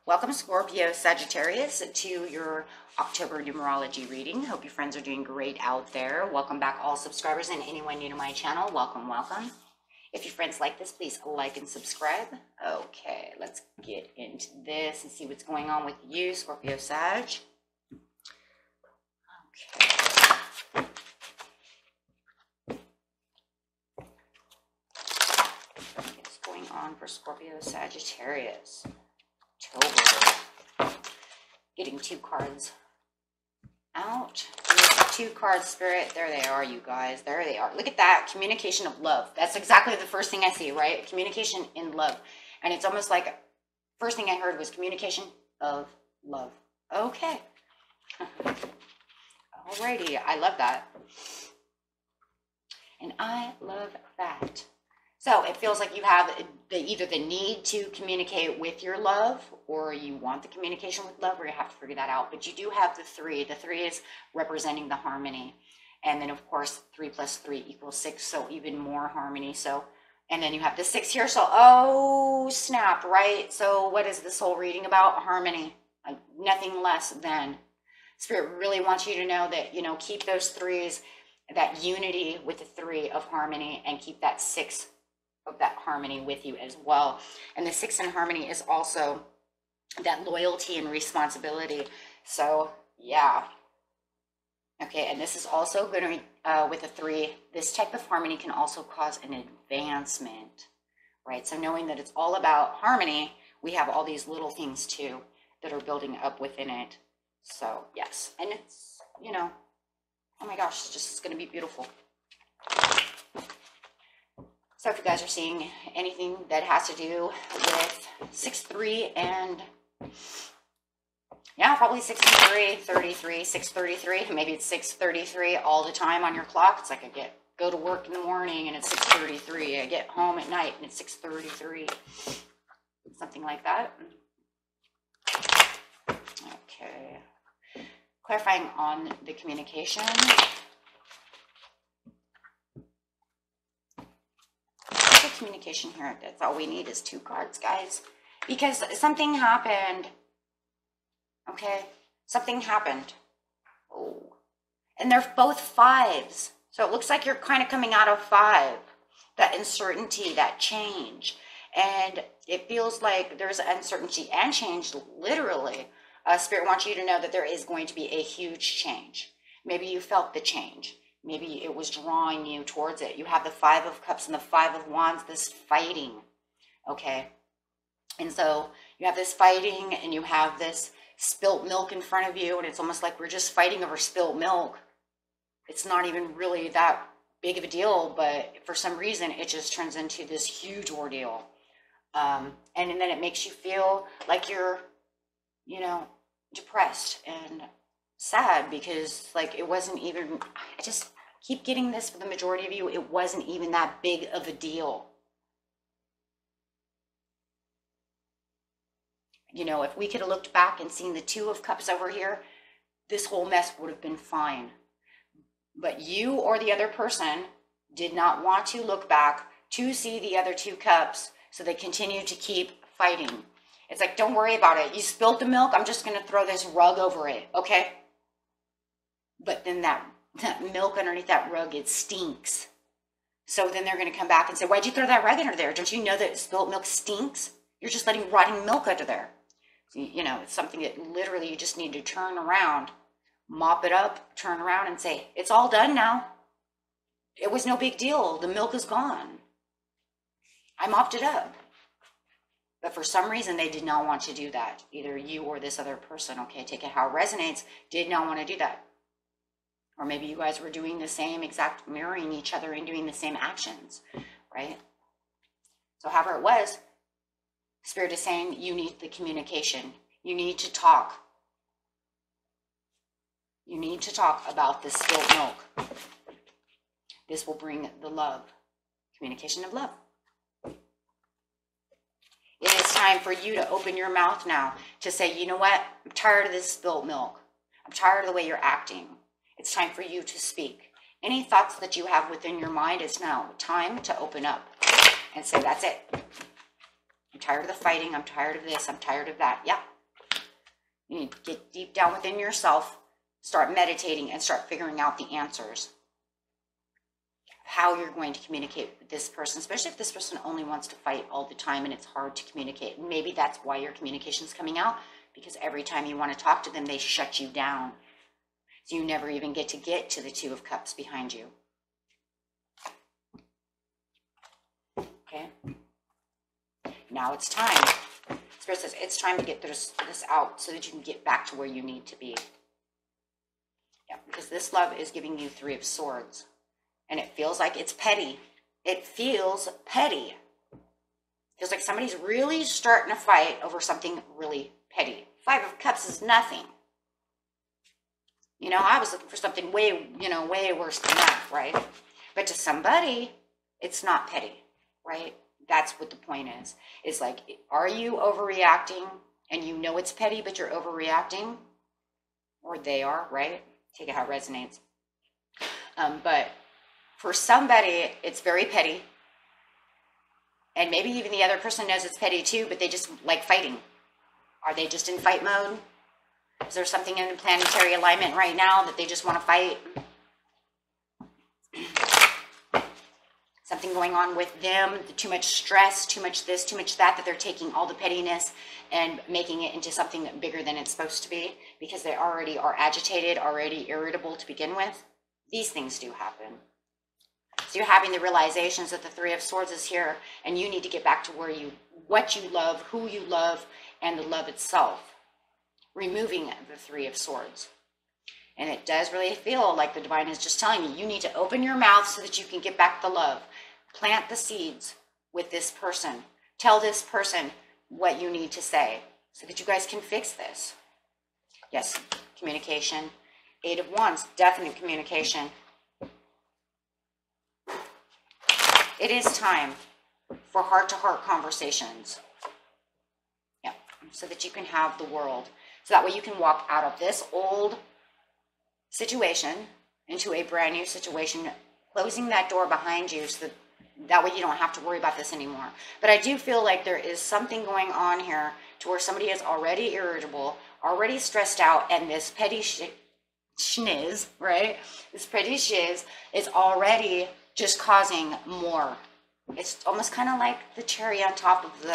Welcome, Scorpio, Sagittarius, to your October numerology reading. Hope your friends are doing great out there. Welcome back, all subscribers, and anyone new to my channel. Welcome, welcome. If your friends like this, please like and subscribe. Okay, let's get into this and see what's going on with you, Scorpio, Sag. Okay. What's going on for Scorpio, Sagittarius? October. Getting two cards out. Two cards, Spirit. There they are, you guys. There they are. Look at that. Communication of love. That's exactly the first thing I see, right? Communication in love. And it's almost like first thing I heard was communication of love. Okay. Alrighty. I love that. And I love that. So it feels like you have either the need to communicate with your love, or you want the communication with love, or you have to figure that out. But you do have the three. The three is representing the harmony. And then, of course, 3 plus 3 equals 6, so even more harmony. So, and then you have the 6 here. So, oh, snap, right? So what is this whole reading about? Harmony. Like nothing less than. Spirit really wants you to know that, you know, keep those threes, that unity with the 3 of harmony, and keep that 6 of that harmony with you as well. And the 6 in harmony is also that loyalty and responsibility. So yeah. Okay, and this is also going to, with a 3, this type of harmony can also cause an advancement, right? So knowing that it's all about harmony, we have all these little things too that are building up within it. So yes, and it's, you know, oh my gosh, it's going to be beautiful. So if you guys are seeing anything that has to do with 6-3 and, yeah, probably 6-3, 33, 6:33, maybe it's 6:33 all the time on your clock. It's like I go to work in the morning and it's 6:33. I get home at night and it's 6:33. Something like that. Okay. Clarifying on the communication. Communication here. That's all we need is 2 cards, guys, because something happened. Okay, something happened. Oh, and they're both 5s, so it looks like you're kind of coming out of 5. That uncertainty, that change, and it feels like there's uncertainty and change. Literally, Spirit wants you to know that there is going to be a huge change. Maybe you felt the change. Maybe it was drawing you towards it. You have the 5 of Cups and the 5 of Wands, this fighting, okay? And so you have this fighting and you have this spilt milk in front of you, and it's almost like we're just fighting over spilt milk. It's not even really that big of a deal, but for some reason it just turns into this huge ordeal. And then it makes you feel like you're, you know, depressed and sad because, like, it wasn't even, I just keep getting this for the majority of you, it wasn't even that big of a deal. You know, if we could have looked back and seen the 2 of Cups over here, this whole mess would have been fine. But you or the other person did not want to look back to see the other 2 cups, so they continue to keep fighting. It's like, don't worry about it. You spilled the milk, I'm just going to throw this rug over it, okay? But then that milk underneath that rug, it stinks. So then they're going to come back and say, why'd you throw that rug under there? Don't you know that spilled milk stinks? You're just letting rotting milk under there. So, you know, it's something that literally you just need to turn around, mop it up, turn around and say, it's all done now. It was no big deal. The milk is gone. I mopped it up. But for some reason, they did not want to do that. Either you or this other person, okay, take it how it resonates, did not want to do that. Or maybe you guys were doing the same exact, mirroring each other and doing the same actions, right? So however it was, Spirit is saying you need the communication. You need to talk. You need to talk about the spilled milk. This will bring the love, communication of love. It is time for you to open your mouth now to say, you know what? I'm tired of this spilled milk. I'm tired of the way you're acting. It's time for you to speak. Any thoughts that you have within your mind, it's now time to open up and say, that's it. I'm tired of the fighting. I'm tired of this. I'm tired of that. Yeah, You need to get deep down within yourself, start meditating, and start figuring out the answers. How you're going to communicate with this person, especially if this person only wants to fight all the time and it's hard to communicate. Maybe that's why your communication is coming out, because every time you want to talk to them, they shut you down. So you never even get to the Two of Cups behind you. Okay. Now it's time. Spirit says it's time to get this out so that you can get back to where you need to be. Yeah, because this love is giving you Three of Swords. And it feels like it's petty. It feels petty. Feels like somebody's really starting a fight over something really petty. Five of Cups is nothing. You know, I was looking for something way worse than that, right? But to somebody, it's not petty, right? That's what the point is. It's like, are you overreacting and you know it's petty, but you're overreacting? Or they are, right? Take it how it resonates. But for somebody, it's very petty. And maybe even the other person knows it's petty too, but they just like fighting. Are they just in fight mode? Is there something in the planetary alignment right now that they just want to fight? Something going on with them, too much stress, too much this, too much that they're taking all the pettiness and making it into something bigger than it's supposed to be because they already are agitated, already irritable to begin with. These things do happen. So you're having the realizations that the Three of Swords is here, and you need to get back to what you love, who you love, and the love itself. Removing the Three of Swords. And it does really feel like the divine is just telling you, you need to open your mouth so that you can get back the love. Plant the seeds with this person. Tell this person what you need to say so that you guys can fix this. Yes, communication. Eight of Wands, definite communication. It is time for heart-to-heart conversations. Yeah, so that you can have the world. So that way you can walk out of this old situation into a brand new situation, closing that door behind you so that way you don't have to worry about this anymore. But I do feel like there is something going on here to where somebody is already irritable, already stressed out, and this petty schniz, right? This petty shiz is already just causing more. It's almost kind of like the cherry on top of the,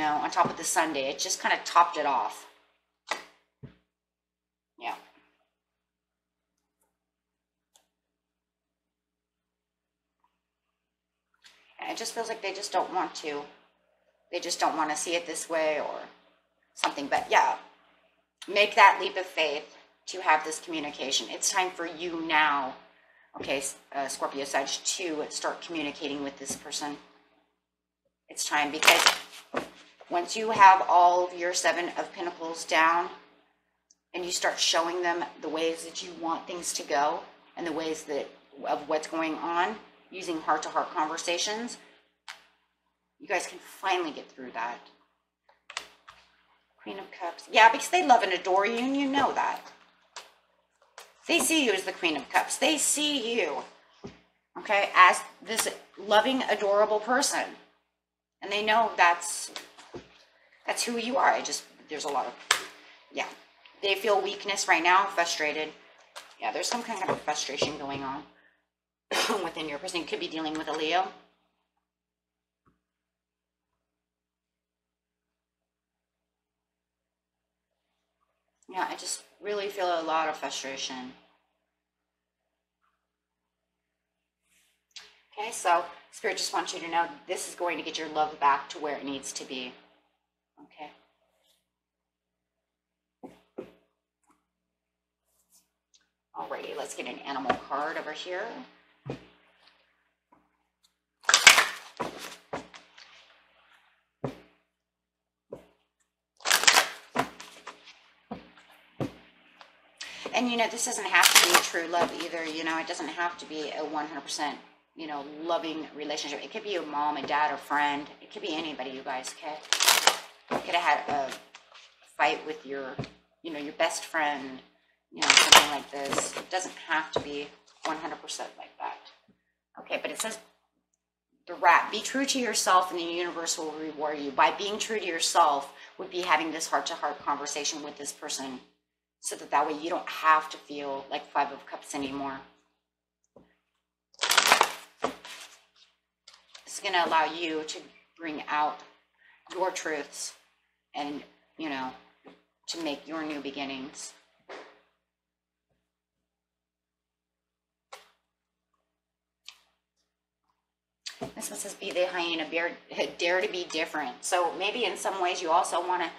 on top of the sundae. It just kind of topped it off. Yeah. And it just feels like they just don't want to. They just don't want to see it this way or something. But yeah, make that leap of faith to have this communication. It's time for you now, okay, Scorpio, Sag, to start communicating with this person. It's time, because once you have all of your Seven of Pentacles down and you start showing them the ways that you want things to go and the ways of what's going on using heart-to-heart conversations, you guys can finally get through that. Queen of Cups. Yeah, because they love and adore you, and you know that. They see you as the Queen of Cups. They see you, okay, as this loving, adorable person. And they know that's who you are. There's a lot of, yeah. They feel weakness right now, frustrated. Yeah, there's some kind of frustration going on within your person. You could be dealing with a Leo. Yeah, I just really feel a lot of frustration. Okay, so Spirit just wants you to know this is going to get your love back to where it needs to be. Okay. Alrighty, let's get an animal card over here. And, this doesn't have to be true love either. It doesn't have to be a 100%, loving relationship. It could be a mom, a dad, a friend. It could be anybody, you guys, okay? You could have had a fight with your, your best friend, something like this. It doesn't have to be 100% like that. Okay, but it says the rat. Be true to yourself and the universe will reward you. By being true to yourself would be having this heart-to-heart conversation with this person, so that way you don't have to feel like Five of Cups anymore. It's going to allow you to bring out your truths and, you know, to make your new beginnings. This one says, be the hyena, dare to be different. So maybe in some ways you also want to,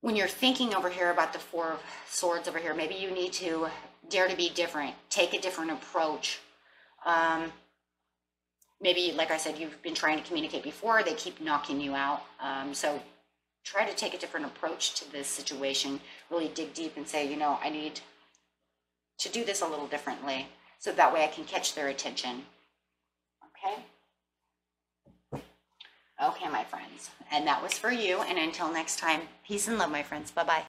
when you're thinking over here about the Four of Swords over here, maybe you need to dare to be different, take a different approach. Maybe, like I said, you've been trying to communicate before, they keep knocking you out. So try to take a different approach to this situation, really dig deep and say, you know, I need to do this a little differently, so that way I can catch their attention. Okay? Okay, my friends. And that was for you. And until next time, peace and love, my friends. Bye-bye.